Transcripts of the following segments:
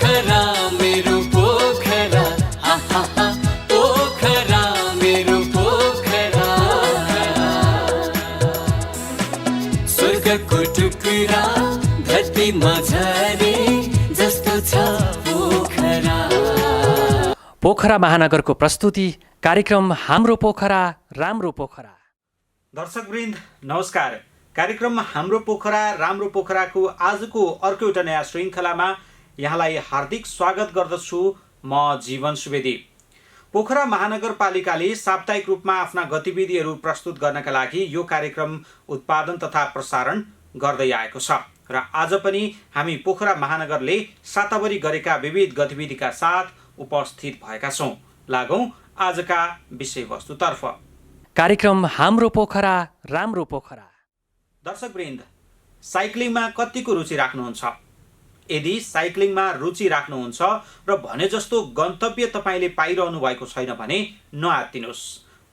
पोखरा मेरो पोखरा, हा हा हा, पोखरा मेरो पोखरा, स्वर्गको टुक्रा धरतीमा झरे जस्तो छ पोखरा। पोखरा महानगरको प्रस्तुति कार्यक्रम हाम्रो पोखरा राम्रो पोखरा। दर्शकवृन्द नमस्कार। कार्यक्रम हाम्रो पोखरा राम्रो पोखराको आजको अर्को एउटा नयाँ श्रृङ्खलामा यहाँलाई हार्दिक स्वागत गर्दछु। म जीवन सुवेदी। पोखरा महानगरपालिकाले साप्ताहिक रूपमा आफ्ना गतिविधिहरू प्रस्तुत गर्नका लागि यो कार्यक्रम उत्पादन तथा प्रसारण गर्दै आएको छ र आज पनि हामी पोखरा महानगरले साताभरि गरेका विविध गतिविधिका साथ उपस्थित भएका छौँ। लागौँ आजका विषयवस्तुतर्फ। कार्यक्रम हाम्रो पोखरा राम्रो पोखरा। दर्शकवृन्द, साइक्लिङमा कतिको रुचि राख्नुहुन्छ? यदि साइक्लिङमा रुचि राख्नुहुन्छ र भने जस्तो गन्तव्य तपाईँले पाइरहनु भएको छैन भने नआत्तिनुहोस्।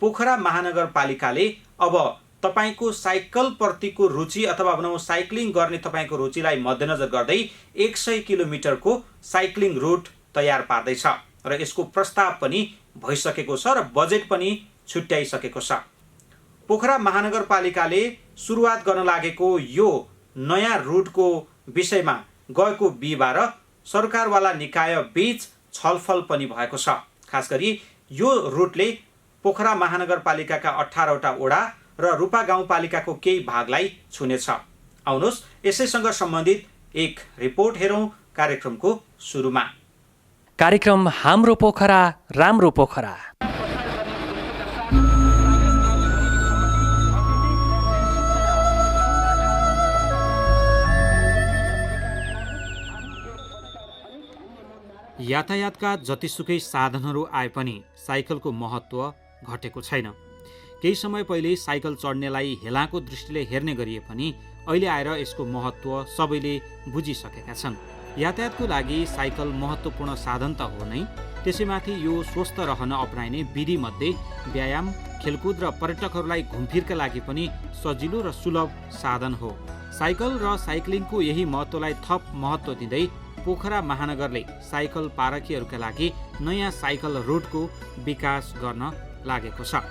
पोखरा महानगरपालिकाले अब तपाईँको साइकलप्रतिको रुचि अथवा भनौँ साइक्लिङ गर्ने तपाईँको रुचिलाई मध्यनजर गर्दै 100 किलोमिटरको साइक्लिङ रुट तयार पार्दैछ र यसको प्रस्ताव पनि भइसकेको छ र बजेट पनि छुट्याइसकेको छ। पोखरा महानगरपालिकाले सुरुवात गर्न लागेको यो नयाँ रुटको विषयमा गएको बिहिबार सरकारवाला निकाय बीच छलफल पनि भएको छ। खास गरी यो रुटले पोखरा महानगरपालिकाका 18वटा वडा र रूपा गाउँपालिकाको केही भागलाई छुनेछ। आउनुहोस् यसैसँग सम्बन्धित एक रिपोर्ट हेरौँ कार्यक्रमको सुरुमा। कार्यक्रम हाम्रो पोखरा राम्रो पोखरा। यातायातका जतिसुकै साधनहरू आए पनि साइकलको महत्त्व घटेको छैन। केही समय पहिले साइकल चढ्नेलाई हेलाको दृष्टिले हेर्ने गरिए पनि अहिले आएर यसको महत्त्व सबैले बुझिसकेका छन्। यातायातको लागि साइकल महत्त्वपूर्ण साधन त हो नै, त्यसैमाथि यो स्वस्थ रहन अपनाइने विधिमध्ये व्यायाम, खेलकुद र पर्यटकहरूलाई घुमफिरका लागि पनि सजिलो र सुलभ साधन हो। साइकल र साइक्लिङको यही महत्त्वलाई थप महत्त्व दिँदै पोखरा महानगरले साइकल पारखीहरूका लागि नयाँ साइकल रुटको विकास गर्न लागेको छ।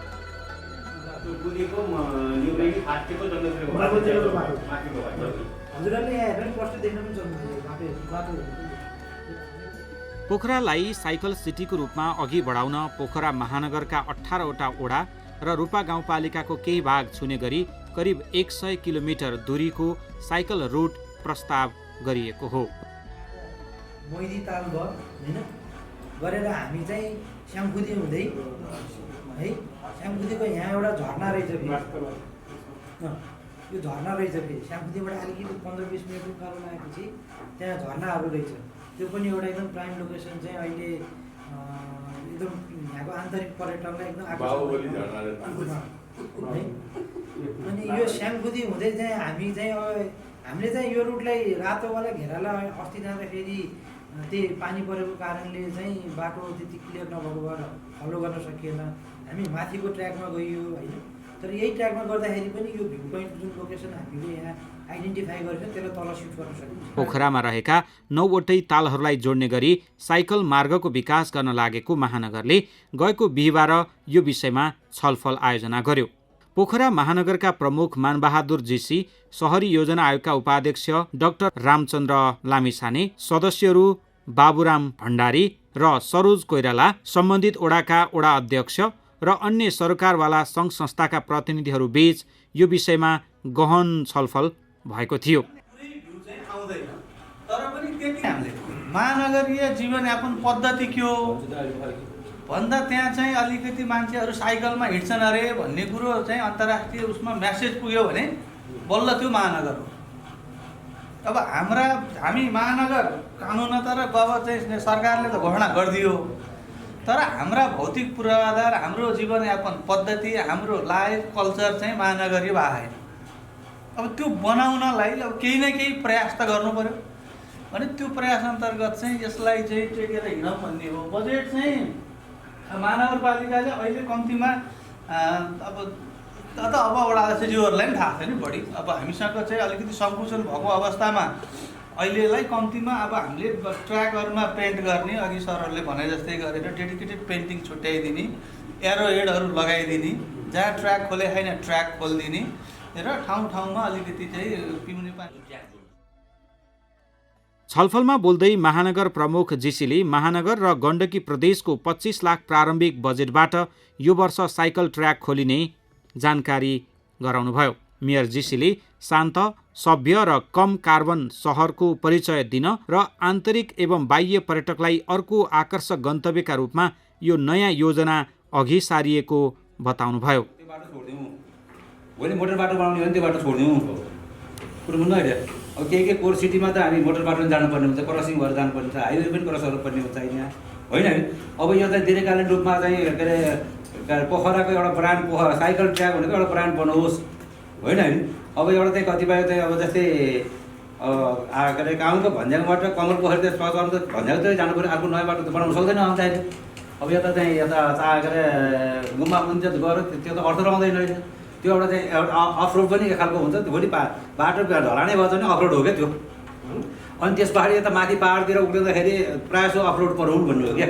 पोखरालाई साइकल सिटीको रूपमा अघि बढाउन पोखरा महानगरका 18वटा वडा र रूपा गाउँपालिकाको केही भाग छुने गरी करिब 100 किलोमिटर दूरीको साइकल रुट प्रस्ताव गरिएको हो। मोइदी ताल भयो होइन गरेर हामी चाहिँ स्यामखुदी हुँदै है, स्यामखुदीको यहाँ एउटा झर्ना रहेछ फेरि, यो झर्ना रहेछ फेरि स्यामखुदीबाट अलिकति 15-20 मिनट उकालो लागेपछि त्यहाँ झर्नाहरू रहेछ। त्यो पनि एउटा एकदम प्राइम लोकेसन चाहिँ अहिले एकदम यहाँको आन्तरिक पर्यटनलाई एकदम है। अनि यो स्यामखुदी हुँदै चाहिँ हामीले चाहिँ यो रुटलाई रातोवाला घेरालाई अस्ति जाँदाखेरि त्यही पानी परेको कारणले चाहिँ बाटो त्यति क्लियर नभएको भएर फलो गर्न सकिएन। हामी माथिको ट्र्याकमा गइयो होइन, तर यही ट्र्याकमा गर्दाखेरि पनि यो भ्यू पोइन्ट जुन लोकेसन हामीले यहाँ आइडेन्टिफाई गरेर त्यसलाई तल सिफ्ट गर्न सकिन्छ। पोखरामा रहेका 9वटै तालहरूलाई जोड्ने गरी साइकल मार्गको विकास गर्न लागेको महानगरले गएको बिहिबार यो विषयमा छलफल आयोजना गर्यो। पोखरा महानगरका प्रमुख मानबहादुर जीसी, शहरी योजना आयोगका उपाध्यक्ष डाक्टर रामचन्द्र लामिछाने, सदस्यहरू बाबुराम भण्डारी र सरोज कोइराला, सम्बन्धित वडाका वडा अध्यक्ष र अन्य सरकारवाला सङ्घ संस्थाका प्रतिनिधिहरू बीच यो विषयमा गहन छलफल भएको थियो। महानगरीय जीवनयापन पद्धति के हो भन्दा त्यहाँ चाहिँ अलिकति मान्छेहरू साइकलमा हिँड्छन् अरे भन्ने कुरो चाहिँ अन्तर्राष्ट्रिय उसमा म्यासेज पुग्यो भने बल्ल त्यो महानगर हो। अब हामी महानगर कानुन त र अब चाहिँ सरकारले त घोषणा गरिदियो, तर हाम्रा भौतिक पूर्वाधार, हाम्रो जीवनयापन पद्धति, हाम्रो लाइफ कल्चर चाहिँ महानगरीय भए। अब त्यो बनाउनलाई अब केही न केही प्रयास त गर्नु पर्यो भने त्यो प्रयास अन्तर्गत चाहिँ यसलाई चाहिँ टेकेर हिँडौँ भन्ने हो। बजेट चाहिँ महानगरपालिकाले अहिले कम्तीमा अब वडा अध्यक्षज्यूहरूलाई पनि थाहा छैन बढी। अब हामीसँग चाहिँ अलिकति सङ्कुचन भएको अवस्थामा अहिलेलाई कम्तीमा अब हामीले ट्र्याकहरूमा पेन्ट गर्ने, अघि सरहरूले भने जस्तै गरेर डेडिकेटेड पेन्टिङ छुट्याइदिने, एरो हेडहरू लगाइदिने, जहाँ ट्र्याक खोले छैन ट्र्याक खोलिदिने र ठाउँ ठाउँमा अलिकति चाहिँ पिउने पानी। छलफलमा बोल्दै महानगर प्रमुख जीसीले महानगर र गण्डकी प्रदेशको 25 लाख प्रारम्भिक बजेटबाट यो वर्ष साइकल ट्र्याक खोलिने जानकारी गराउनुभयो। मेयर जीसीले शान्त, सभ्य र कम कार्बन सहरको परिचय दिन र आन्तरिक एवं बाह्य पर्यटकलाई अर्को आकर्षक गन्तव्यका रूपमा यो नयाँ योजना अघि सारिएको बताउनुभयो। त्यो बाटो छोडिदिउँ, भोलि मोटर बाटो बनाउने हो भने त्यो बाटो छोडिदिउँ, कुरो बुझ्नु अहिले। अब के कोर सिटीमा त हामी मोटर बाटो जानुपर्ने हुन्छ, क्रसिङ भएर जानुपर्ने हुन्छ, हाइवे पनि क्रस गर्नुपर्ने हुन्छ यहाँ, होइन। अब यो चाहिँ दीर्घकालीन रूपमा चाहिँ के अरे पोखराको एउटा ब्रान्ड साइकल ट्र्याक भनेको एउटा ब्रान्ड बनाओस्, होइन। अब एउटा चाहिँ कतिपय चाहिँ अब जस्तै के अरे गाउँको भन्ज्याङबाट कमल पोखरी त भन्ज्याङतिर जानु पऱ्यो, अर्को नयाँ बाटो त बनाउनु सक्दैन आउँदाखेरि। अब यता चाहिँ यता के अरे गुम्बा मन्दिर गएर त्यो त अर्थ रहँदैन अहिले। त्यो एउटा चाहिँ एउटा अफरोड पनि एक खालको हुन्छ, भोलि बाटो ढलानै भयो भने अफरोड हो क्या त्यो। अनि त्यस पछाडि यता माथि पाहाडतिर उक्लिँदाखेरि प्रायः जसो अफरोड पराउनु भन्ने हो क्या,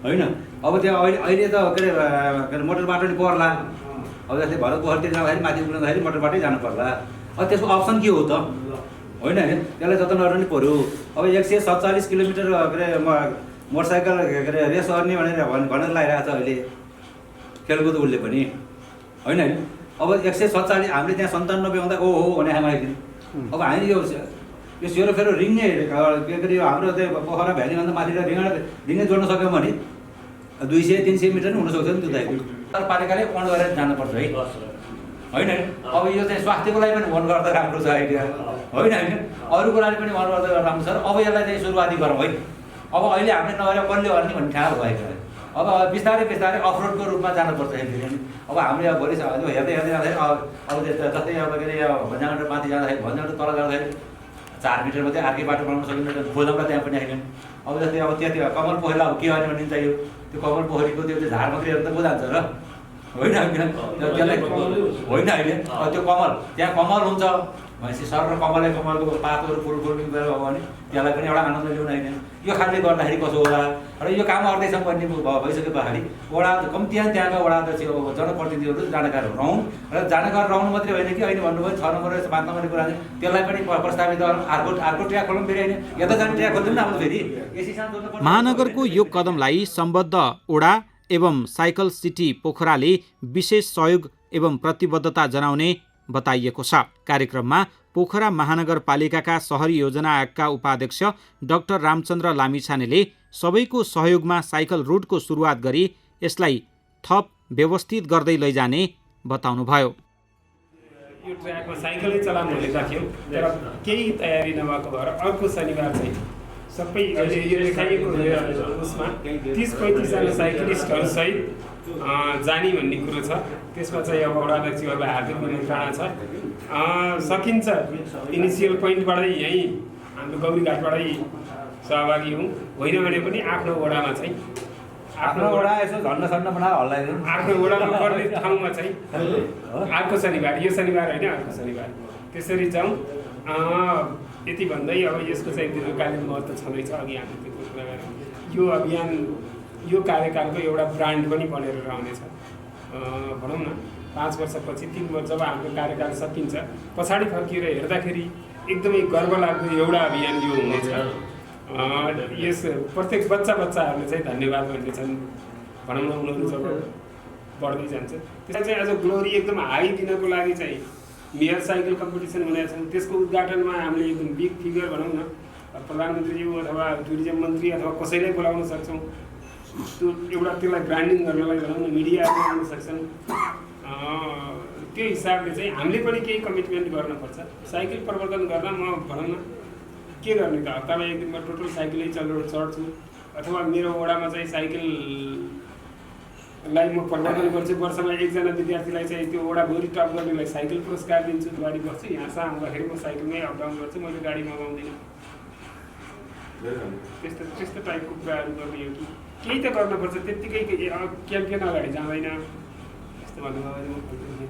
होइन। अब त्यो अहिले त के अरे मोटर बाटो नि पर्ला। अब जस्तै भरत पोखरीतिर जाँदाखेरि माथि उक्लिँदाखेरि मोटर बाटै जानु पर्ला। अब त्यसको अप्सन के हो त, होइन। त्यसलाई जतन गर्नु नि पऱ्यो। अब 147 किलोमिटर के अरे मोटरसाइकल के अरे रेस गर्ने भनेर लगाइरहेको छ अहिले खेलकुद उसले पनि, होइन। अब 147 हामीले त्यहाँ 97 आउँदा ओहो भने हामीखेरि अब हामी यो सेरोफेरो रिङ नै के अरे हाम्रो त्यो पोखरा भ्यालीभन्दा माथि रिङै जोड्न सक्यौँ भने 200-300 मिटर नि हुनसक्छ नि त्यो त। नगरपालिकाले अन गरेर जानुपर्छ है, होइन। अब यो चाहिँ स्वास्थ्यको लागि पनि अन गर्दा राम्रो छ आइडिया, होइन। अरूको लागि पनि अन गर्दा राम्रो छ। अब यसलाई चाहिँ सुरुवाती गरौँ है। अब अहिले हामीले नगरेर कसले गर्ने भन्ने ठाउँ भएको छ। अब बिस्तारै बिस्तारै अफरोडको रूपमा जानुपर्छ फेरि। अब हामीले अब भोलि हेर्दै हेर्दै जाँदाखेरि अब जस्तै अब के अरे भन्ज्याङबाट माथि जाँदाखेरि भन्ज्याङबाट तल जाँदाखेरि 4 मिटर मात्रै अर्कै बाटो बनाउन सकिन्छ, खोजौँला त्यहाँ पनि आइरहन्। अब जस्तै अब त्यति कमल पोखरीलाई अब के गर्ने भन्ने चाहियो, त्यो कमल पोखरीको त्यो झार मात्रै हेर्दा पो जान्छ र, होइन। त्यसलाई होइन अहिले त्यो कमल त्यहाँ कमल हुन्छ भनेपछि सर र कमलको पातहरू फुल गरेर हो भने त्यसलाई पनि एउटा आनन्द ल्याउन होइन। यो खालले गर्दाखेरि कसो होला र यो काम गर्दैछ भन्ने भइसके पछाडि वडा त्यहाँका वडा अध्यक्ष जनप्रतिनिधिहरू जानकार रहौँ र जानकार रहनु मात्रै होइन कि अहिले भन्नुभयो 6 नम्बर 5 नम्बरको कुरा त्यसलाई पनि प्रस्तावित गरौँ। अर्को ट्र्याक खोलौँ फेरि, होइन। यता जाने ट्र्याक खोल्दैन अब फेरि यसै साथ महानगरको यो कदमलाई सम्बद्ध ओडा एवं साइकल सिटी पोखराले विशेष सहयोग एवं प्रतिबद्धता जनाउने बताइएको छ। कार्यक्रममा पोखरा महानगरपालिकाका सहरी योजना आयोगका उपाध्यक्ष डाक्टर रामचन्द्र लामिछानेले सबैको सहयोगमा साइकल रुटको सुरुवात गरी यसलाई थप व्यवस्थित गर्दै लैजाने बताउनुभयो। यो ट्र्याकमा साइकलै चलाउनु भनेका थियौँ, तर केही तयारी नभएको भएर अर्को शनिबार चाहिँ सबै अहिले यो देखाइएको उसमा 30-35 जना साइक्लिस्टहरू सहित जाने भन्ने कुरो छ। त्यसमा चाहिँ अब वडा अध्यक्षहरूलाई हार्दिक निमन्त्रणा छ। सकिन्छ इनिसियल पोइन्टबाटै यहीँ हाम्रो गौरीघाटबाटै सहभागी हौँ, होइन भने पनि आफ्नो वडामा चाहिँ आफ्नो वडा यसो झन्डा बनाएर हल्लाइदिउँ। आफ्नो वडामा पर्ने ठाउँमा चाहिँ अर्को शनिबार, यो शनिबार होइन अर्को शनिबार त्यसरी जाउँ। यति भन्दै अब यसको चाहिँ दीर्घकालीन महत्त्व छँदैछ। अघि हामीले त्यो कुरा गऱ्यौँ। यो अभियान यो कार्यकालको एउटा ब्रान्ड पनि बनेर रहनेछ। भनौँ न 5 वर्षपछि 3 वर्ष जब हाम्रो कार्यकाल सकिन्छ पछाडि फर्किएर हेर्दाखेरि एकदमै गर्व लाग्दो एउटा अभियान यो हुनेछ। यस प्रत्येक बच्चाहरूले चाहिँ धन्यवाद भन्नेछन्। भनौँ न उनीहरू जब बढ्दै जान्छ त्यसलाई चाहिँ एज अ ग्लोरी एकदम हाई दिनको लागि चाहिँ मेयर साइकल कम्पिटिसन हुनेछ। त्यसको उद्घाटनमा हामीले एकदम बिग फिगर भनौँ न प्रधानमन्त्रीज्यू अथवा टुरिज्म मन्त्री अथवा कसैलाई बोलाउन सक्छौँ। त्यो एउटा त्यसलाई ब्रान्डिङ गर्नलाई भनौँ न मिडियाहरू आउन सक्छन्। त्यो हिसाबले चाहिँ हामीले पनि केही कमिटमेन्ट गर्नुपर्छ। साइकल प्रवर्धन गर्न म भनौँ न के गर्ने त हप्तामा एक दिनमा टोटल साइकलै चढ्छु अथवा मेरो वडामा चाहिँ साइकललाई म प्रवर्धन गर्छु। वर्षमा एकजना विद्यार्थीलाई चाहिँ त्यो वडाभरि टप गर्नेलाई साइकल पुरस्कार दिन्छु। गाडी बस्छु यहाँसम्म आउँदाखेरि म साइकलमै अप डाउन गर्छु, मैले गाडी मगाउँदिनँ। त्यस्तो टाइपको कुराहरू गर्ने हो कि केही त गर्नुपर्छ। त्यत्तिकै क्याम्पेन अगाडि जाँदैन यस्तो भन्नुभयो भने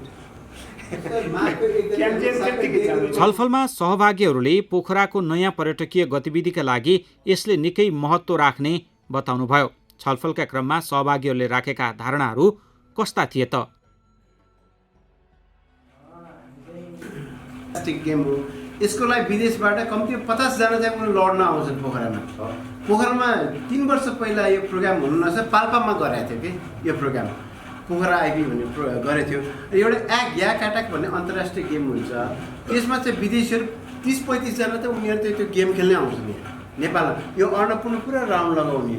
क्याम्पेन त्यत्तिकै चल्दैछ। छलफलमा सहभागीहरूले पोखराको नयाँ पर्यटकीय गतिविधिका लागि यसले निकै महत्त्व राख्ने बताउनुभयो। छलफलका क्रममा सहभागीहरूले राखेका धारणाहरू कस्ता थिए त? गेम हो, यसको लागि विदेशबाट कम्ती 50 जना चाहिँ उनीहरू लड्न आउँछन् पोखरामा। पोखरामा 3 वर्ष पहिला यो प्रोग्राम हुनु नसक्छ, पाल्पामा गराएको थियो कि यो प्रोग्राम, पोखरा आइपी भन्ने गरेको थियो। एउटा याक अट्याक भन्ने अन्तर्राष्ट्रिय गेम हुन्छ, त्यसमा चाहिँ विदेशीहरू 30-35 जना त उनीहरू चाहिँ त्यो गेम खेल्नै आउँछन् यहाँ नेपालमा। यो अन्नपूर्ण पुरा राउन्ड लगाउने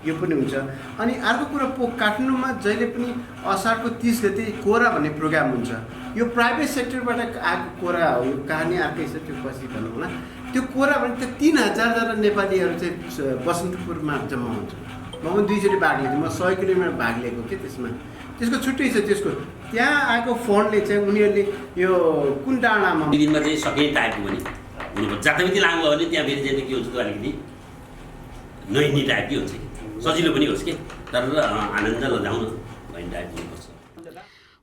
यो पनि हुन्छ। अनि अर्को कुरा काठमाडौँमा जहिले पनि असारको 30 गते कोरा भन्ने प्रोग्राम हुन्छ। यो प्राइभेट सेक्टरबाट आएको कोरा हो, यो कहानी अर्कै छ, त्यो पछि भनौँ होला। त्यो कोरा भने त्यो 3000 जना नेपालीहरू चाहिँ बसन्तपुरमा जम्मा हुन्छ। म पनि 2 चोटि भाग लिएको, म 100 किलोमिटर भाग लिएको कि त्यसमा। त्यसको छुट्टै छ, त्यसको त्यहाँ आएको फन्डले चाहिँ उनीहरूले यो कुन डाँडामा दिनमा चाहिँ सकिने टाइपको पनि हुनुपर्छ। जताभित्र लाग्नु भयो भने त्यहाँ फेरि चाहिँ के हुन्छ त अलिकति नैनी टाइपकै हुन्छ कि सजिलो पनि होस् कि तर आनन्द लजाउन भन्ने टाइप हुनुपर्छ।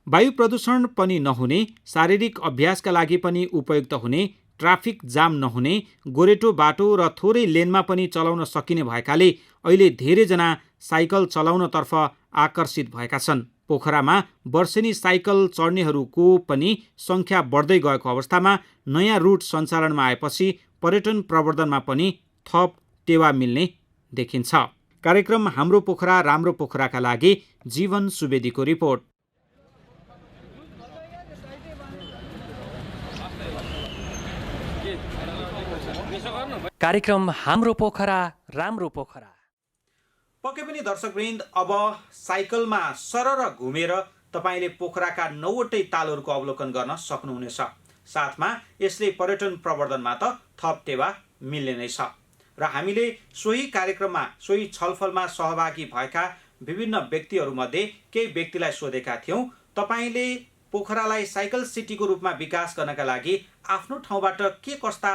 वायु प्रदूषण पनि नहुने, शारीरिक अभ्यासका लागि पनि उपयुक्त हुने, ट्राफिक जाम नहुने, गोरेटो बाटो र थोरै लेनमा पनि चलाउन सकिने भएकाले अहिले धेरैजना साइकल चलाउनतर्फ आकर्षित भएका छन्। पोखरामा वर्षेनी साइकल चढ्नेहरूको पनि सङ्ख्या बढ्दै गएको अवस्थामा नयाँ रुट सञ्चालनमा आएपछि पर्यटन प्रवर्धनमा पनि थप टेवा मिल्ने देखिन्छ। कार्यक्रम हाम्रो पोखरा राम्रो पोखराका लागि जीवन सुवेदीको रिपोर्ट। कार्यक्रम हाम्रो पोखरा राम्रो पोखरा। पक्कै पनि दर्शकवृन्द, अब साइकलमा सरर घुमेर तपाईँले पोखराका 9वटै तालहरूको अवलोकन गर्न सक्नुहुनेछ। साथमा यसले पर्यटन प्रवर्धनमा त थप टेवा मिल्ने नै छ। र हामीले सोही कार्यक्रममा सोही छलफलमा सहभागी भएका विभिन्न व्यक्तिहरूमध्ये केही व्यक्तिलाई सोधेका थियौँ, तपाईँले पोखरालाई साइकल सिटीको रूपमा विकास गर्नका लागि आफ्नो ठाउँबाट के कस्ता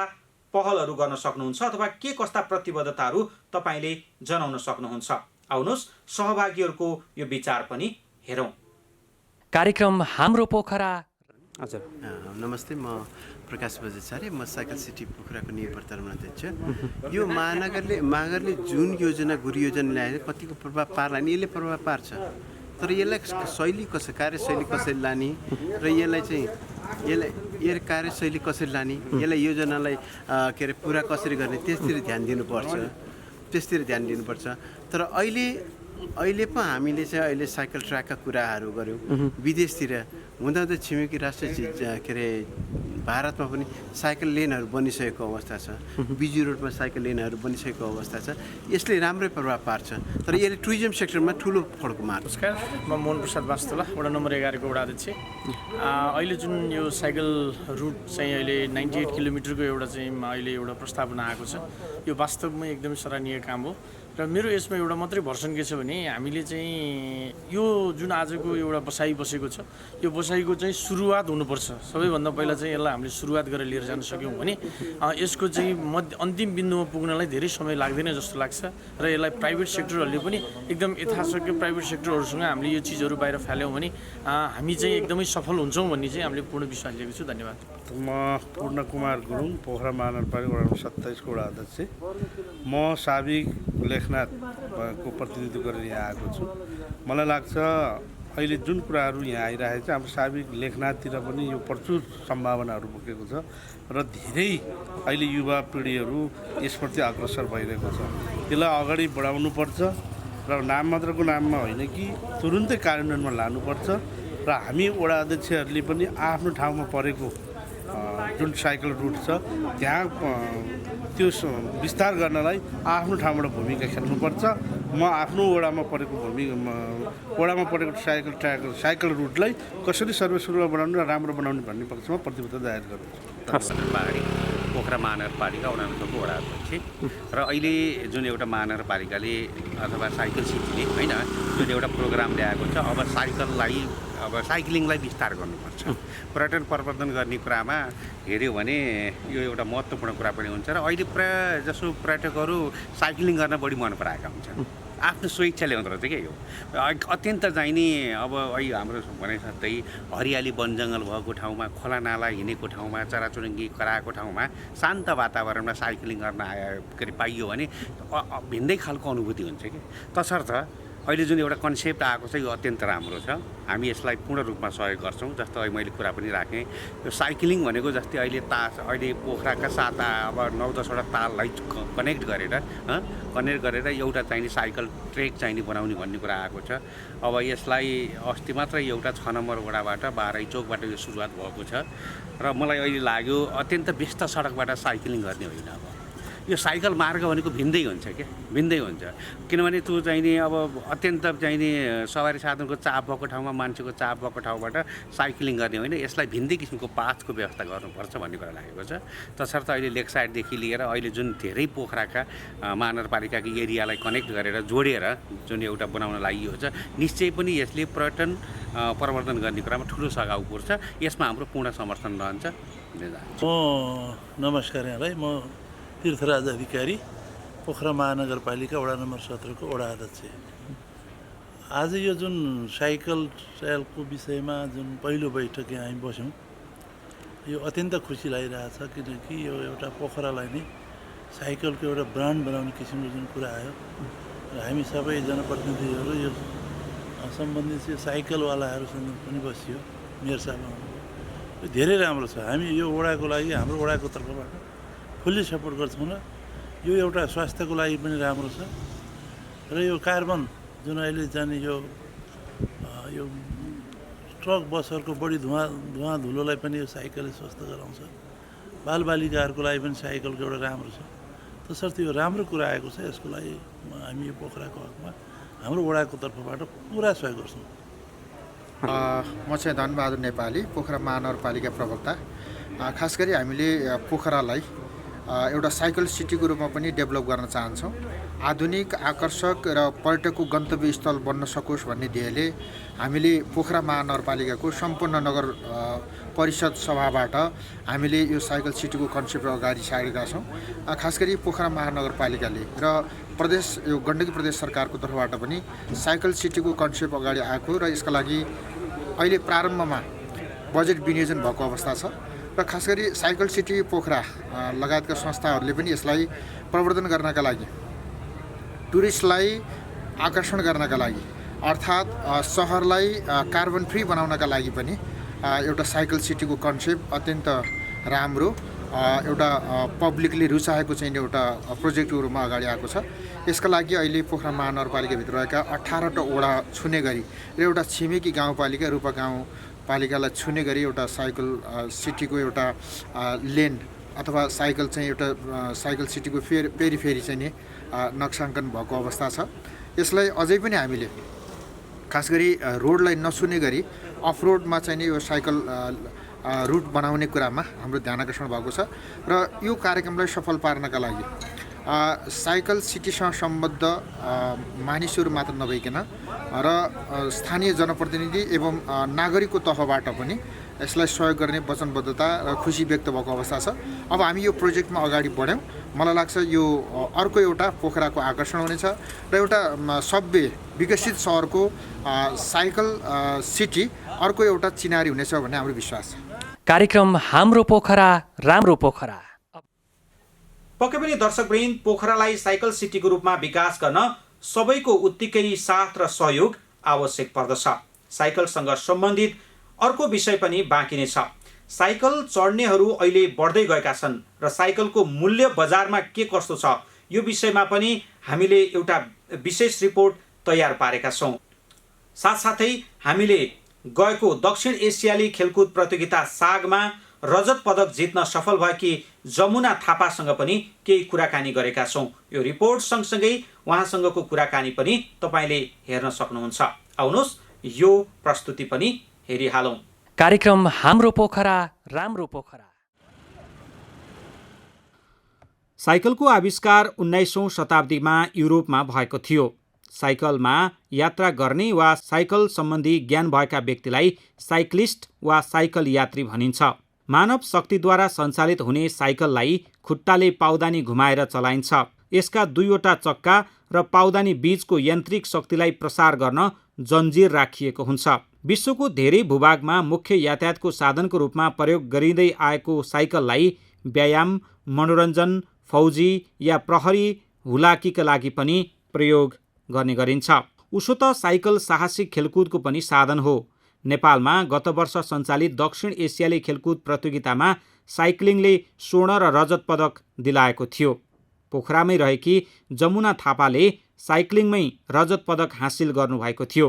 पहलहरू गर्न सक्नुहुन्छ अथवा के कस्ता प्रतिबद्धताहरू तपाईँले जनाउन सक्नुहुन्छ? आउनुहोस् सहभागीहरूको यो विचार पनि हेरौँ। कार्यक्रम हाम्रो पोखरा। हजुर नमस्ते, म प्रकाश बजाचार्य, म साइकल सिटी पोखराको निवर्तमान अध्यक्ष। यो महानगरले जुन योजना गुरु योजना ल्याएर कतिको प्रभाव पार्ला नि, यसले प्रभाव पार्छ, तर यसलाई शैली कसरी कार्यशैली कसरी लाने र यसलाई कार्यशैली कसरी लाने, यसलाई योजनालाई के अरे पुरा कसरी गर्ने, त्यसतिर ध्यान दिनुपर्छ। तर अहिले पो हामीले चाहिँ अहिले साइकल ट्र्याकका कुराहरू गऱ्यौँ। विदेशतिर हुँदा छिमेकी राष्ट्र के अरे भारतमा पनि साइकल लेनहरू बनिसकेको अवस्था छ, बिजी रोडमा साइकल लेनहरू बनिसकेको अवस्था छ। यसले राम्रै प्रभाव पार्छ, तर यसले टुरिज्म सेक्टरमा ठुलो फड्को मार्छ। नमस्कार, म मोहन प्रसाद वास्तुला, वडा नम्बर 11 को वडा अध्यक्ष। अहिले जुन यो साइकल रुट चाहिँ अहिले 98 किलोमिटरको एउटा चाहिँ अहिले एउटा प्रस्तावना आएको छ, यो वास्तवमै एकदमै सराहनीय काम हो। र मेरो यसमा एउटा मात्रै भर्सन के छ भने हामीले चाहिँ यो जुन आजको एउटा बसाइ बसेको छ, यो बसाइको चाहिँ सुरुवात हुनुपर्छ। सबैभन्दा पहिला चाहिँ यसलाई हामीले सुरुवात गरेर लिएर जान सक्यौँ भने यसको चाहिँ अन्तिम बिन्दुमा पुग्नलाई धेरै समय लाग्दैन जस्तो लाग्छ। र यसलाई प्राइभेट सेक्टरहरूले पनि एकदम यथाशक्य प्राइभेट सेक्टरहरूसँग हामीले यो चिजहरू बाहिर फाल्यौँ भने हामी चाहिँ एकदमै सफल हुन्छौँ भन्ने चाहिँ हामीले पूर्ण विश्वास लिएको छु। धन्यवाद। म पूर्ण कुमार गुरुङ, पोखरा महानगरपालिका वडा 27 को वडा अध्यक्ष। म साबिक लेखनाथको प्रतिनिधित्व गरेर यहाँ आएको छु। मलाई लाग्छ अहिले जुन कुराहरू यहाँ आइरहेको छ, हाम्रो साबिक लेखनाथतिर पनि यो प्रचुर सम्भावनाहरू बोकेको छ र धेरै अहिले युवा पिँढीहरू यसप्रति अग्रसर भइरहेको छ। त्यसलाई अगाडि बढाउनुपर्छ र नाम मात्रको नाममा होइन कि तुरुन्तै कार्यान्वयनमा लानुपर्छ। र हामी वडा अध्यक्षहरूले पनि आफ्नो ठाउँमा परेको जुन साइकल रुट छ त्यहाँ त्यो विस्तार गर्नलाई आफ्नो ठाउँबाट भूमिका खेल्नुपर्छ। म आफ्नो वडामा परेको साइकल रुटलाई कसरी सर्वसर्वा बनाउनु र राम्रो बनाउने भन्ने पक्षमा प्रतिबद्धता जाहेर गर्छु। पोखरा महानगरपालिका वडा नम्बर 2 को वडा अध्यक्ष। र अहिले जुन एउटा महानगरपालिकाले अथवा साइकल सिटीले होइन जुन एउटा प्रोग्राम ल्याएको छ, अब साइक्लिङलाई विस्तार गर्नुपर्छ। पर्यटन प्रवर्धन गर्ने कुरामा हेऱ्यो भने यो एउटा महत्त्वपूर्ण कुरा पनि हुन्छ। र अहिले प्रायः जसो पर्यटकहरू साइक्लिङ गर्न बढी मन पराएका हुन्छन्। आफ्नो स्वेच्छा ल्याउँदो रहेछ क्या यो अत्यन्त चाहिँ नि अब अहिले हाम्रो भने जस्तै हरियाली वनजङ्गल भएको ठाउँमा खोला नाला हिँडेको ठाउँमा चराचुरुङ्गी कराएको ठाउँमा शान्त वातावरणमा साइक्लिङ गर्न के अरे पाइयो भने भिन्दै खालको अनुभूति हुन्छ कि तसर्थ अहिले जुन एउटा कन्सेप्ट आएको छ यो अत्यन्त राम्रो छ हामी यसलाई पूर्ण रूपमा सहयोग गर्छौँ जस्तो अहिले मैले कुरा पनि राखेँ यो साइक्लिङ भनेको जस्तै अहिले पोखराका 7 अब 9-10वटा ताललाई कनेक्ट गरेर एउटा चाहिने साइकल ट्रेक चाहिने बनाउने भन्ने कुरा आएको छ अब यसलाई अस्ति मात्रै एउटा 6 नम्बर वडाबाट बाह्रै चोकबाट यो सुरुवात भएको छ र मलाई अहिले लाग्यो अत्यन्त व्यस्त सडकबाट साइक्लिङ गर्ने होइन अब यो साइकल मार्ग भनेको भिन्दै हुन्छ किनभने त्यो चाहिँ नि अब अत्यन्त चाहिँ नि सवारी साधनको चाप भएको ठाउँमा मान्छेको चाप भएको ठाउँबाट साइक्लिङ गर्ने होइन यसलाई भिन्दै किसिमको पाथको व्यवस्था गर्नुपर्छ भन्ने कुरा लागेको छ तसर्थ अहिले लेक साइडदेखि लिएर अहिले जुन धेरै पोखराका महानगरपालिकाको एरियालाई कनेक्ट गरेर जोडेर जुन एउटा बनाउन लागि छ निश्चय पनि यसले पर्यटन प्रवर्धन गर्ने कुरामा ठुलो सघाउ पुर्छ यसमा हाम्रो पूर्ण समर्थन रहन्छ नमस्कार यहाँलाई म तीर्थराज अधिकारी पोखरा महानगरपालिका वडा नम्बर 17 को वडा अध्यक्ष आज यो जुन साइकल ट्रायलको विषयमा जुन पहिलो बैठक यहाँ हामी बस्यौँ यो अत्यन्त खुसी लागिरहेछ किनकि यो एउटा पोखरालाई नै साइकलको एउटा ब्रान्ड बनाउने किसिमको जुन कुरा आयो र हामी सबै जनप्रतिनिधिहरू यो सम्बन्धित साइकलवालाहरूसँग पनि बसियो मेयर साहब यो धेरै राम्रो छ हामी यो वडाको लागि हाम्रो वडाको तर्फबाट फुल्ली सपोर्ट गर्छौँ र यो एउटा स्वास्थ्यको लागि पनि राम्रो छ र यो कार्बन जुन अहिले जाने यो ट्रक बसहरूको बढी धुवा धुलोलाई पनि यो साइकलले स्वस्थ गराउँछ बालबालिकाहरूको लागि पनि साइकलको एउटा राम्रो छ तसर्थ यो राम्रो कुरा आएको छ यसको लागि हामी यो पोखराको हकमा हाम्रो वडाको तर्फबाट पुरा सहयोग गर्छौँ म चाहिँ धनबहादुर नेपाली पोखरा महानगरपालिका प्रवक्ता खास गरी हामीले पोखरालाई एउटा साइकल सिटीको रूपमा पनि डेभलप गर्न चाहन्छौँ आधुनिक आकर्षक र पर्यटकको गन्तव्य स्थल बन्न सकोस् भन्ने ध्येयले हामीले पोखरा महानगरपालिकाको सम्पूर्ण नगर परिषद सभाबाट हामीले यो साइकल सिटीको कन्सेप्ट अगाडि सारेका छौँ खास गरी पोखरा महानगरपालिकाले र प्रदेश यो गण्डकी प्रदेश सरकारको तर्फबाट पनि साइकल सिटीको कन्सेप्ट अगाडि आएको र यसका लागि अहिले प्रारम्भमा बजेट विनियोजन भएको अवस्था छ र खास गरी साइकल सिटी पोखरा लगायतका संस्थाहरूले पनि यसलाई प्रवर्धन गर्नका लागि टुरिस्टलाई आकर्षण गर्नका लागि अर्थात् सहरलाई कार्बन फ्री बनाउनका लागि पनि एउटा साइकल सिटीको कन्सेप्ट अत्यन्त राम्रो एउटा पब्लिकले रुचाएको चाहिँ एउटा प्रोजेक्टको रूपमा अगाडि आएको छ यसका लागि अहिले पोखरा महानगरपालिकाभित्र रहेका 18वटा वडा छुने गरी र एउटा छिमेकी गाउँपालिका रूपा गाउँपालिकालाई छुने गरी एउटा साइकल सिटीको एउटा लेन अथवा साइकल चाहिँ एउटा साइकल सिटीको पेरिफेरी चाहिँ नि नक्साङ्कन भएको अवस्था छ यसलाई अझै पनि हामीले खास गरी रोडलाई नछुने गरी अफ रोडमा चाहिँ नि यो साइकल रुट बनाउने कुरामा हाम्रो ध्यान आकर्षण भएको छ र यो कार्यक्रमलाई सफल पार्नका लागि साइकल सिटीसँग सम्बद्ध मानिसहरू मात्र नभइकन र स्थानीय जनप्रतिनिधि एवं नागरिकको तहबाट पनि यसलाई सहयोग गर्ने वचनबद्धता र खुसी व्यक्त भएको अवस्था छ अब हामी यो प्रोजेक्टमा अगाडि बढ्यौँ मलाई लाग्छ यो अर्को एउटा पोखराको आकर्षण हुनेछ र एउटा सभ्य विकसित सहरको साइकल सिटी अर्को एउटा चिनारी हुनेछ भन्ने हाम्रो विश्वास छ कार्यक्रम हाम्रो पोखरा राम्रो पोखरा पक्कै पनि दर्शकवृन्द पोखरालाई साइकल सिटीको रूपमा विकास गर्न सबैको उत्तिकै साथ र सहयोग आवश्यक पर्दछ साइकलसँग सम्बन्धित अर्को विषय पनि बाँकी नै छ साइकल चढ्नेहरू अहिले बढ्दै गएका छन् र साइकलको मूल्य बजारमा के कस्तो छ यो विषयमा पनि हामीले एउटा विशेष रिपोर्ट तयार पारेका छौँ साथसाथै हामीले गएको दक्षिण एसियाली खेलकुद प्रतियोगिता सागमा रजत पदक जित्न सफल भएकी जमुना थापासँग पनि केही कुराकानी गरेका छौँ यो रिपोर्ट सँगसँगै उहाँसँगको कुराकानी पनि तपाईँले हेर्न सक्नुहुन्छ आउनुहोस् यो प्रस्तुति पनि हेरिहालौँ कार्यक्रम हाम्रो पोखरा राम्रो पोखरा साइकलको आविष्कार 19औं शताब्दीमा युरोपमा भएको थियो साइकलमा यात्रा गर्ने वा साइकल सम्बन्धी ज्ञान भएका व्यक्तिलाई साइक्लिस्ट वा साइकल यात्री भनिन्छ मानव शक्तिद्वारा सञ्चालित हुने साइकललाई खुट्टाले पाउदानी घुमाएर चलाइन्छ यसका दुईवटा चक्का र पाउदानी बीचको यान्त्रिक शक्तिलाई प्रसार गर्न जन्जिर राखिएको हुन्छ। विश्वको धेरै भूभागमा मुख्य यातायातको साधनको रूपमा प्रयोग गरिँदै आएको साइकललाई व्यायाम, मनोरञ्जन, फौजी या प्रहरी हुलाकीका लागि पनि प्रयोग गर्ने गरिन्छ। उसो त साइकल साहसिक खेलकुदको पनि साधन हो। नेपालमा गत वर्ष सञ्चालित दक्षिण एसियाली खेलकुद प्रतियोगितामा साइक्लिङले स्वर्ण र रजत पदक दिलाएको थियो। पोखरामै रहेकी जमुना थापाले साइक्लिङमै रजत पदक हासिल गर्नुभएको थियो।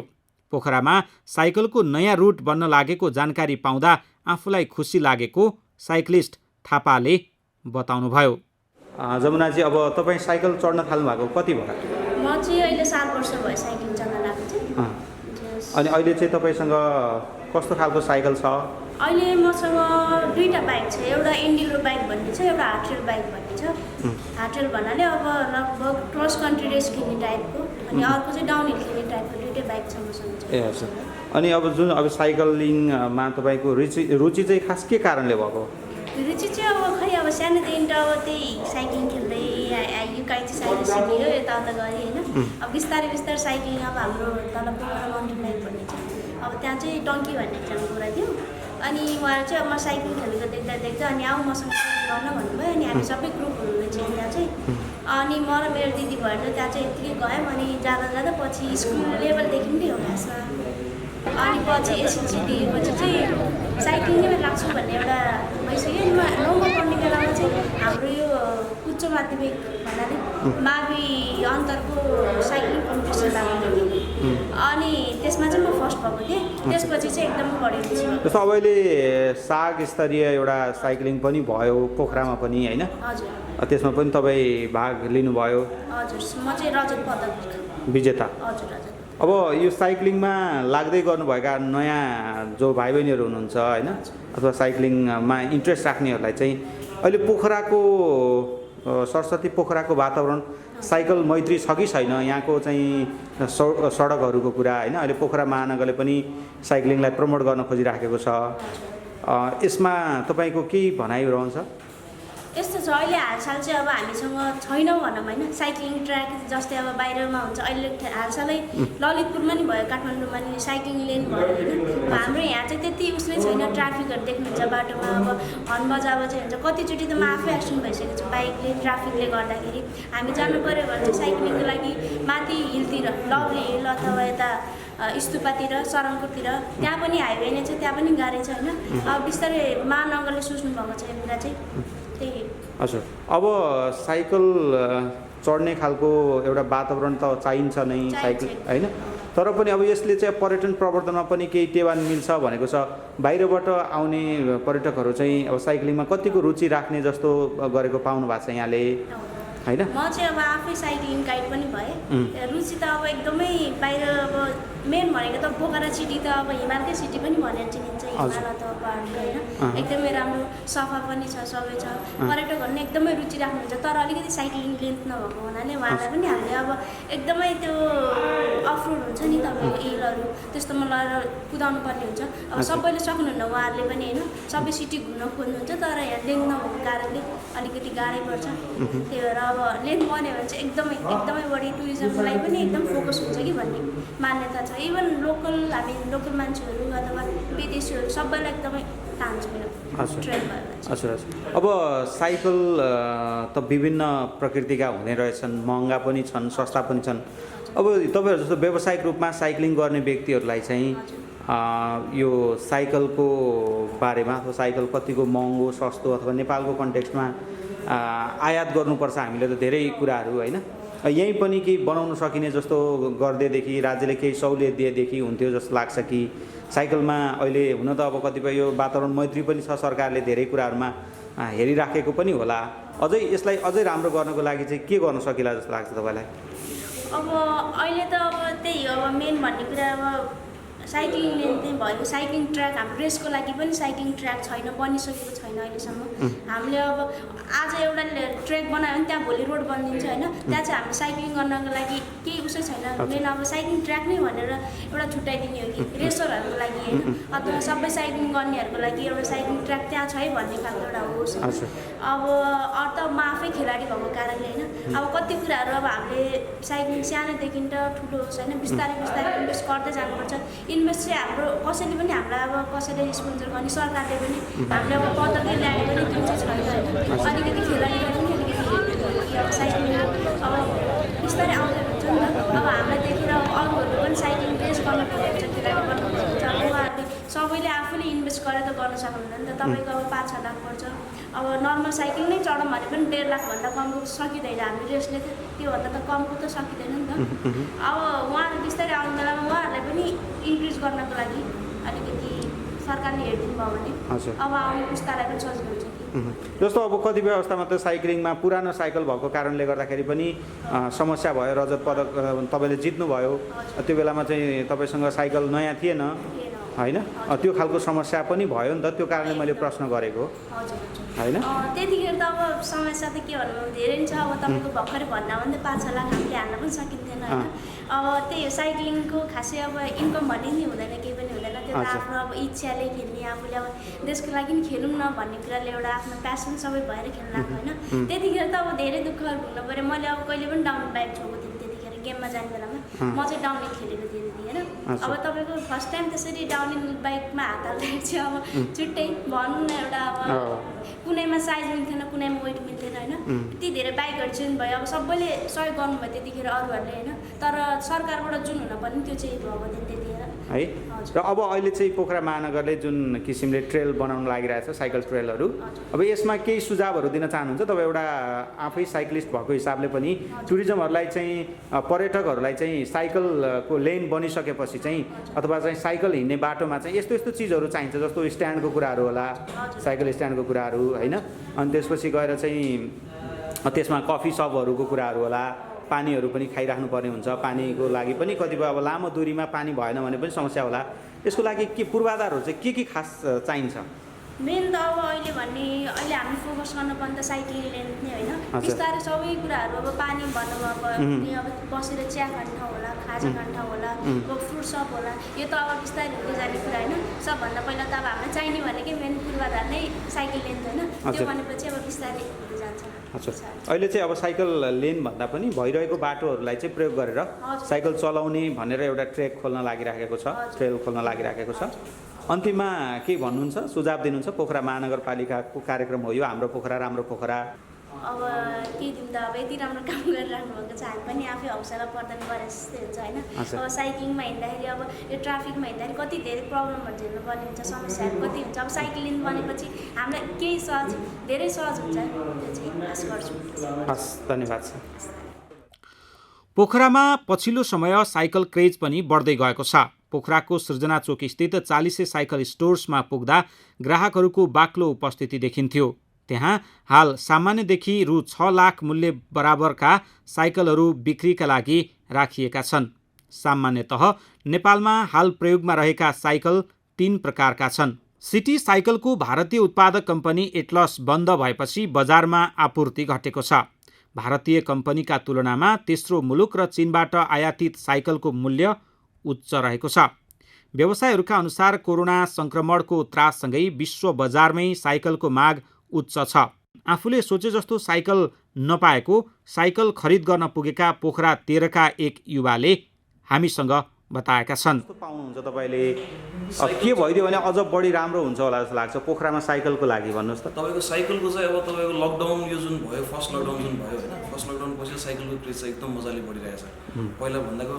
पोखरामा साइकलको नयाँ रुट बन्न लागेको जानकारी पाउँदा आफूलाई खुसी लागेको साइक्लिस्ट थापाले बताउनुभयो। जमुनाजी, अब तपाईँ साइकल चढ्न थाल्नु भएको कति भयो? म चाहिँ अहिले 7 वर्ष भयो साइक्लिङ चढ्न लागेको चाहिँ। अनि अहिले चाहिँ तपाईँसँग कस्तो खालको साइकल छ? अहिले मसँग 2टा बाइक छ। एउटा इन्डिगो बाइक भन्ने छ, एउटा हार्टरेल बाइक भन्ने छ। हार्टरेल भन्नाले अब लगभग क्रस कन्ट्री रेस खेल्ने टाइपको, अनि अर्को चाहिँ डाउन हिल खेल्ने टाइपको 2टै बाइक छ मसँग। ए हजुर। अनि अब साइक्लिङमा तपाईँको रुचि चाहिँ खास के कारणले भएको? रुचि चाहिँ अब खै अब सानोदेखि त अब त्यही साइक्लिङ खेल्दै यो काइची साइकल सिक्यो, यताउता गरेँ होइन। अब बिस्तारै बिस्तारै साइक्लिङ अब हाम्रो तल पोखरा माउन्टेन बाइक भन्ने छ, अब त्यहाँ चाहिँ टङ्की भन्ने एकजना कुरा थियो। अनि उहाँहरू चाहिँ अब म साइक्लिङ खेलेको देख्दा अनि आऊ मसँग गर्न भन्नुभयो। अनि हामी सबै ग्रुपहरू चाहिँ त्यहाँ चाहिँ, अनि म र मेरो दिदी भएर त्यहाँ चाहिँ यत्तिकै गयौँ। अनि जाँदा पछि स्कुल लेभलदेखि नै हो खासमा। अनि पछि एसएलसी दिएपछि चाहिँ साइक्लिङमै लाग्छु भन्ने एउटा भइसक्यो। 9मा पढ्ने बेलामा चाहिँ हाम्रो यो उच्च माध्यमिक भन्नाले मावि अन्तरको साइक्लिङ कम्पिटिसन लाग्यो। अनि त्यसमा चाहिँ म फर्स्ट भएको थिएँ। त्यसपछि चाहिँ एकदम बढी रुचि भयो। जस्तो अब अहिले साग स्तरीय एउटा साइक्लिङ पनि भयो पोखरामा पनि होइन? हजुर। त्यसमा पनि तपाईँ भाग लिनुभयो? हजुर, म चाहिँ रजत पदक विजेता। हजुर हजुर। अब यो साइक्लिङमा लाग्दै गर्नुभएका नयाँ जो भाइ बहिनीहरू हुनुहुन्छ होइन, अथवा साइक्लिङमा इन्ट्रेस्ट राख्नेहरूलाई चाहिँ अहिले पोखराको सरस्वती पोखराको वातावरण साइकल मैत्री छ कि छैन? यहाँको चाहिँ सडकहरूको कुरा होइन, अहिले पोखरा महानगरले पनि साइक्लिङलाई प्रमोट गर्न खोजिराखेको छ। यसमा तपाईँको के भनाइ रहन्छ? यस्तो छ, अहिले हालसाल चाहिँ अब हामीसँग छैनौँ भनौँ होइन। साइक्लिङ ट्र्याक जस्तै अब बाहिरमा हुन्छ, अहिले हालसालै ललितपुरमा नि भयो, काठमाडौँमा नि साइक्लिङ लेन भयो होइन। हाम्रो यहाँ चाहिँ त्यति उसमै छैन, ट्राफिकहरू देख्नुहुन्छ बाटोमा। अब हर्न बजाएको चाहिँ हुन्छ, कतिचोटि त म आफै एक्सिडेन्ट भइसकेको छु बाइकले ट्राफिकले गर्दाखेरि। हामी जानु पऱ्यो भने चाहिँ साइक्लिङको लागि माथि हिलतिर, लभली हिल अथवा यता स्तुपातिर, सरङपुरतिर, त्यहाँ पनि हाइवे नै छ, त्यहाँ पनि गाडी छ होइन। अब बिस्तारै महानगरले सोच्नु भएको छ यो कुरा चाहिँ। हजुर, अब साइकल चढ्ने खालको एउटा वातावरण त चाहिन्छ नै साइकल होइन, तर पनि अब यसले चाहिँ पर्यटन प्रवर्धनमा पनि केही टेवा मिल्छ भनेको छ। बाहिरबाट आउने पर्यटकहरू चाहिँ अब साइक्लिङमा कतिको रुचि राख्ने जस्तो गरेको पाउनु भएको छ यहाँले होइन? म चाहिँ अब आफै साइक्लिङ गाइड पनि भएँ। रुचि त अब एकदमै बाहिर अब मेन भनेको त पोखरा सिटी त अब हिमालकै सिटी पनि भनेर चिनिन्छ। हिमाल अथवा पहाड होइन, एकदमै राम्रो सफा पनि छ, सबै छ। पर्यटकहरू नै एकदमै रुचि राख्नुहुन्छ, तर अलिकति साइक्लिङ लेन्थ नभएको हुनाले उहाँलाई पनि हामीले अब एकदमै त्यो अफरोड हुन्छ नि तपाईँको हिलहरू, त्यस्तोमा लगेर कुदाउनु पर्ने हुन्छ। अब सबैले सक्नुहुन्न उहाँहरूले पनि होइन, सबै सिटी घुम्न खोज्नुहुन्छ, तर यहाँ लेन्थ नभएको कारणले अलिकति गाह्रै पर्छ। त्यही भएर अब लेन्थ बन्यो भने चाहिँ एकदमै बढी टुरिज्मलाई पनि एकदम फोकस हुन्छ कि भन्ने मान्यता छ। इभन हामी लोकल मान्छेहरू अथवा विदेशीहरू सबैलाई एकदमै चाहन्छु ट्रेन भयो। हजुर। अब साइकल त विभिन्न प्रकृतिका हुने रहेछन्, महँगा पनि छन्, सस्ता पनि छन्। अब तपाईँहरू जस्तो व्यावसायिक रूपमा साइक्लिङ गर्ने व्यक्तिहरूलाई चाहिँ यो साइकलको बारेमा अथवा साइकल कतिको महँगो सस्तो अथवा नेपालको कन्टेक्स्टमा आयात गर्नुपर्छ हामीले त धेरै कुराहरू होइन, यहीँ पनि केही बनाउन सकिने जस्तो गर्दैदेखि राज्यले केही सहुलियत दिएदेखि हुन्थ्यो जस्तो लाग्छ कि साइकलमा अहिले हुन त अब कतिपय यो वातावरण मैत्री पनि छ, सरकारले धेरै कुराहरूमा हेरिराखेको पनि होला। यसलाई अझै राम्रो गर्नको लागि चाहिँ के गर्न सकिला जस्तो लाग्छ तपाईँलाई? अब अहिले त अब त्यही अब मेन भन्ने कुरा अब साइक्लिङ लेन चाहिँ भयो साइक्लिङ ट्र्याक हाम्रो रेसको लागि पनि साइक्लिङ ट्र्याक छैन बनिसकेको छैन अहिलेसम्म हामीले अब आज एउटा ट्र्याक बनायो भने त्यहाँ भोलि रोड बनिदिन्छ होइन त्यहाँ चाहिँ हाम्रो साइक्लिङ गर्नको लागि केही उसै छैन मेन अब साइक्लिङ ट्र्याक नै भनेर एउटा छुट्याइदिने हो कि रेसरहरूको लागि होइन अथवा सबै साइक्लिङ गर्नेहरूको लागि एउटा साइक्लिङ ट्र्याक त्यहाँ छ है भन्ने खालको एउटा होस् अब त म आफै खेलाडी भएको कारणले होइन अब कति कुराहरू अब हामीले साइक्लिङ सानोदेखि त ठुलो होस् होइन बिस्तारै बिस्तारै इन्भेस्ट गर्दै जानुपर्छ इन्भेस्ट चाहिँ हाम्रो कसैले पनि हामीलाई अब कसैले स्पोन्सर गर्ने सरकारले पनि हामीले अब पदकै ल्याए पनि त्यो चाहिँ छैन होइन अलिकति खेलाडीलाई पनि अलिकति अब साइक्लिङ अब बिस्तारै आउँदै हुन्छ नि त अब हामीलाई देखेर अरूहरू पनि साइक्लिङ रेस गर्नु खोज्नुहुन्छ खेलाडी गर्नु खोज्नुहुन्छ अब उहाँहरूले सबैले आफूले इन्भेस्ट गरेर त गर्न सक्नुहुन्न नि त तपाईँको अब 5-6 लाख पर्छ अब नर्मल साइक्लिङ नै चढौँ भने पनि 1.5 लाखभन्दा कमको सकिँदैन हामी रेसले त्योभन्दा त कमको त सकिँदैन नि त अब उहाँहरू बिस्तारै आउने बेलामा उहाँहरूलाई पनि इन्क्रिज गर्नको लागि अलिकति सरकारले हेरिदिनु भयो भने अब आउने पुस्तालाई पनि सजिलो हुन्छ जस्तो अब कतिपय अवस्थामा त साइक्लिङमा पुरानो साइकल भएको कारणले गर्दाखेरि पनि समस्या भयो रजत पदक तपाईँले जित्नुभयो त्यो बेलामा चाहिँ तपाईँसँग साइकल नयाँ थिएन होइन त्यो खालको समस्या पनि भयो नि त त्यो कारणले मैले प्रश्न गरेको होइन त्यतिखेर त अब समस्या त के भन्नु धेरै छ अब तपाईँको भर्खरै भन्दा भने 5-6 लाख हामीले हाल्न पनि सकिन्थेन होइन अब त्यही हो साइक्लिङको खासै अब इन्कम भन्ने नि हुँदैन केही पनि हुँदैन त्यो त आफ्नो अब इच्छाले खेल्ने आफूले अब देशको लागि नि खेलौँ न भन्ने कुराले एउटा आफ्नो प्यासन सबै भएर खेल्न आएको होइन त्यतिखेर त अब धेरै दुःखहरू भुग्नु पऱ्यो मैले अब कहिले पनि डाउन बाइक छोएको थिएँ त्यतिखेर गेममा जाने बेलामा म चाहिँ डाउनहिल खेलेको थिएँ होइन अब तपाईँको फर्स्ट टाइम त्यसरी डाउनहिल बाइकमा हात हाल्दाखेरि चाहिँ अब छुट्टै भनौँ न एउटा अब कुनैमा साइज मिल्थेन कुनैमा वेट मिल्थेन होइन यति धेरै बाइकहरू चेन्ज भयो अब सबैले सहयोग गर्नुभयो त्यतिखेर अरूहरूले होइन तर सरकारबाट जुन हुनुपर्ने त्यो चाहिँ भएको थियो त्यतिखेर है र अब अहिले चाहिँ पोखरा महानगरले जुन किसिमले ट्रेल बनाउन लागिरहेछ साइकल ट्रेलहरू अब यसमा केही सुझावहरू दिन चाहनुहुन्छ तपाईँ एउटा आफै साइक्लिस्ट भएको हिसाबले पनि टुरिज्महरूलाई चाहिँ पर्यटकहरूलाई चाहिँ साइकलको लेन बनिसकेपछि चाहिँ अथवा चाहिँ साइकल हिँड्ने बाटोमा चाहिँ यस्तो यस्तो चिजहरू चाहिन्छ जस्तो स्ट्यान्डको कुराहरू होला साइकल स्ट्यान्डको कुराहरू होइन अनि त्यसपछि गएर चाहिँ त्यसमा कफी सपहरूको कुराहरू होला पानीहरू पनि खाइराख्नु पर्ने हुन्छ पानीको लागि पनि कतिपय अब लामो दूरीमा पानी भएन भने पनि समस्या होला यसको लागि के पूर्वाधारहरू चाहिँ के खास चाहिन्छ मेन त अब अहिले भन्ने अहिले हामी फोकस गर्नुपर्ने त साइक्लिङ लेन नै होइन बिस्तारै सबै कुराहरू अब पानी भनौँ अब बसेर चिया खाने ठाउँ होला खाजा खाने ठाउँ होला अब फ्रुट सप होला यो त अब बिस्तारै हुँदै जाने कुरा होइन सबभन्दा पहिला त अब हामीलाई चाहिने भनेकै मेन पूर्वाधार नै साइकल लेन होइन त्यो भनेपछि अब बिस्तारै हुँदै जान्छ अहिले चाहिँ अब साइकल लेन भन्दा पनि भइरहेको बाटोहरूलाई चाहिँ प्रयोग गरेर साइकल चलाउने भनेर एउटा ट्रेक खोल्न लागिराखेको छ ट्रेल खोल्न लागिराखेको छ अन्तिममा के भन्नुहुन्छ सुझाव दिनुहुन्छ पोखरा महानगरपालिकाको कार्यक्रम हो यो हाम्रो पोखरा राम्रो पोखरा अब के दिउँ त अब यति राम्रो काम गरिराख्नु भएको छ हामी पनि आफै हौसला प्रदान गरे जस्तै हुन्छ होइन अब साइक्लिङमा हिँड्दाखेरि अब यो ट्राफिकमा हिँड्दाखेरि कति धेरै प्रब्लमहरू झेल्नु पर्ने हुन्छ समस्याहरू कति हुन्छ अब साइकल लिनु भनेपछि हामीलाई केही सहज धेरै सहज हुन्छ त्यो चाहिँ आश गर्छु हस् धन्यवाद छ पोखरामा पछिल्लो समय साइकल क्रेज पनि बढ्दै गएको छ पोखराको सृजना चोक स्थित 40 साइकल स्टोर्समा पुग्दा ग्राहकहरूको बाक्लो उपस्थिति देखिन्थ्यो त्यहाँ हाल सामान्यदेखि रु 6 लाख मूल्य बराबरका साइकलहरू बिक्रीका लागि राखिएका छन् सामान्यतः नेपालमा हाल प्रयोगमा रहेका साइकल 3 प्रकारका छन् सिटी साइकलको भारतीय उत्पादक कम्पनी एटलस बन्द भएपछि बजारमा आपूर्ति घटेको छ भारतीय कम्पनीका तुलनामा तेस्रो मुलुक र चीनबाट आयातित साइकलको मूल्य उच्च रहेको छ व्यवसायहरूका अनुसार कोरोना संक्रमणको त्राससँगै विश्व बजारमै साइकलको माग उच्च छ आफूले सोचे जस्तो साइकल नपाएको साइकल खरिद गर्न पुगेका पोखरा 13 का एक युवाले हामीसँग बताएका छन् पाउनुहुन्छ तपाईँले के भइदियो भने अझ बढी राम्रो हुन्छ होला जस्तो लाग्छ पोखरामा साइकलको लागि भन्नुहोस् त तपाईँको साइकलको चाहिँ अब तपाईँको लकडाउन यो जुन भयो फर्स्ट लकडाउन जुन भयो होइन फर्स्ट लकडाउन पछि साइकलको क्रेज चाहिँ एकदम मजाले बढिरहेछ पहिला भन्दाको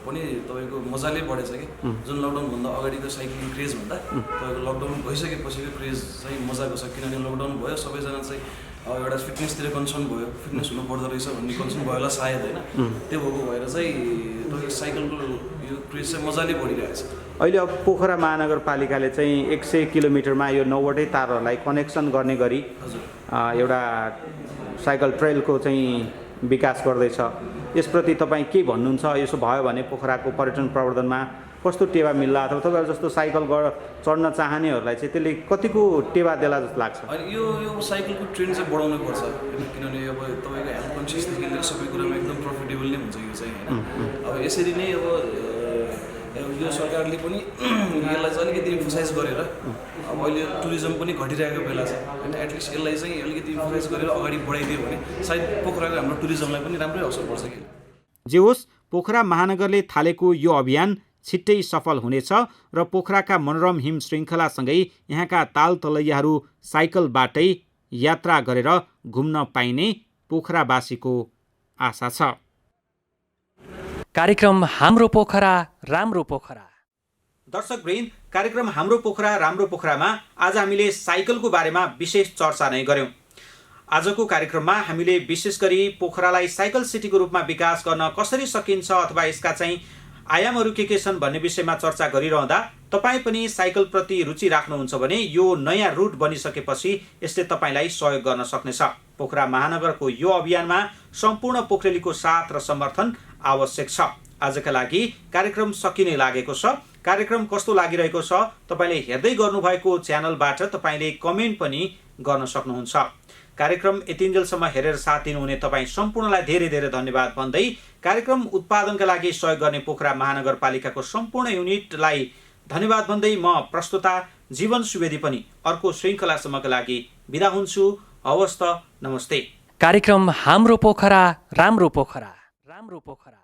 पनि तपाईँको मजाले बढेछ कि जुन लकडाउनभन्दा अगाडिको साइक्लिङ क्रेज भन्दा तपाईँको लकडाउन भइसकेपछिको क्रेज चाहिँ मजाको छ किनभने लकडाउन भयो सबैजना चाहिँ एउटा फिटनेसतिर कन्सर्न भयो फिटनेस हुनु पर्दो रहेछ भन्ने कन्सर्न भयो होला सायद होइन त्यो भएको भएर चाहिँ तपाईँको साइकलको यो क्रेज चाहिँ मजाले बढिरहेछ अहिले अब पोखरा महानगरपालिकाले चाहिँ 100 किलोमिटरमा यो 9वटै तारहरूलाई कनेक्सन गर्ने गरी एउटा साइकल ट्रेलको चाहिँ विकास गर्दैछ यसप्रति तपाईँ के भन्नुहुन्छ? यसो भयो भने पोखराको पर्यटन प्रवर्धनमा कस्तो टेवा मिल्ला अथवा तपाईँहरू जस्तो साइकल चढ्न चाहनेहरूलाई चाहिँ त्यसले कतिको टेवा देला जस्तो लाग्छ? अनि यो साइकलको ट्रेन्ड चाहिँ बढाउनु पर्छ किनभने अब तपाईँको हेल्थ कन्सियसदेखि लिएर सबै कुरामा एकदम प्रफिटेबल नै हुन्छ यो चाहिँ होइन। अब यसरी नै अब यो सरकारले पनि यसलाई चाहिँ अलिकति इम्फोसाइज गरेर अब अहिले टुरिज्म पनि घटिरहेको बेला छ होइन, एटलिस्ट यसलाई चाहिँ अलिकति इम्फोसाइज गरेर अगाडि बढाइदियो भने सायद पोखराको हाम्रो टुरिज्मलाई पनि राम्रै असर पर्छ कि। जे होस्, पोखरा महानगरले थालेको यो अभियान छिट्टै सफल हुनेछ र पोखराका मनोरम हिम श्रृङ्खलासँगै यहाँका ताल तलैयाहरू साइकलबाटै यात्रा गरेर घुम्न पाइने पोखरावासीको आशा छ। कार्यक्रम हाम्रो पोखरा राम्रो पोखरा। दर्शकवृन्द, कार्यक्रम हाम्रो पोखरा राम्रो पोखरामा आज हामीले साइकलको बारेमा विशेष चर्चा नै गर्यौँ। आजको कार्यक्रममा हामीले विशेष गरी पोखरालाई साइकल सिटीको रूपमा विकास गर्न कसरी सकिन्छ अथवा यसका चाहिँ आयामहरू के छन् भन्ने विषयमा चर्चा गरिरहँदा तपाईँ पनि साइकलप्रति रुचि राख्नुहुन्छ भने यो नयाँ रुट बनिसकेपछि यसले तपाईँलाई सहयोग गर्न सक्नेछ। पोखरा महानगरको यो अभियानमा सम्पूर्ण पोखरेलीको साथ र समर्थन आवश्यक छ। आजका लागि कार्यक्रम सकिने लागेको छ। कार्यक्रम कस्तो लागिरहेको छ तपाईँले हेर्दै गर्नुभएको च्यानलबाट तपाईँले कमेन्ट पनि गर्न सक्नुहुन्छ। कार्यक्रम यतिन्जेलसम्म हेरेर साथ दिनुहुने तपाईँ सम्पूर्णलाई धेरै धेरै धन्यवाद भन्दै कार्यक्रम उत्पादनका लागि सहयोग गर्ने पोखरा महानगरपालिकाको सम्पूर्ण युनिटलाई धन्यवाद भन्दै म प्रस्तुता जीवन सुवेदी पनि अर्को श्रृङ्खलासम्मका लागि बिदा हुन्छु। हवस् त, नमस्ते। कार्यक्रम हाम्रो पोखरा राम्रो पोखरा राम्रो पोखरा।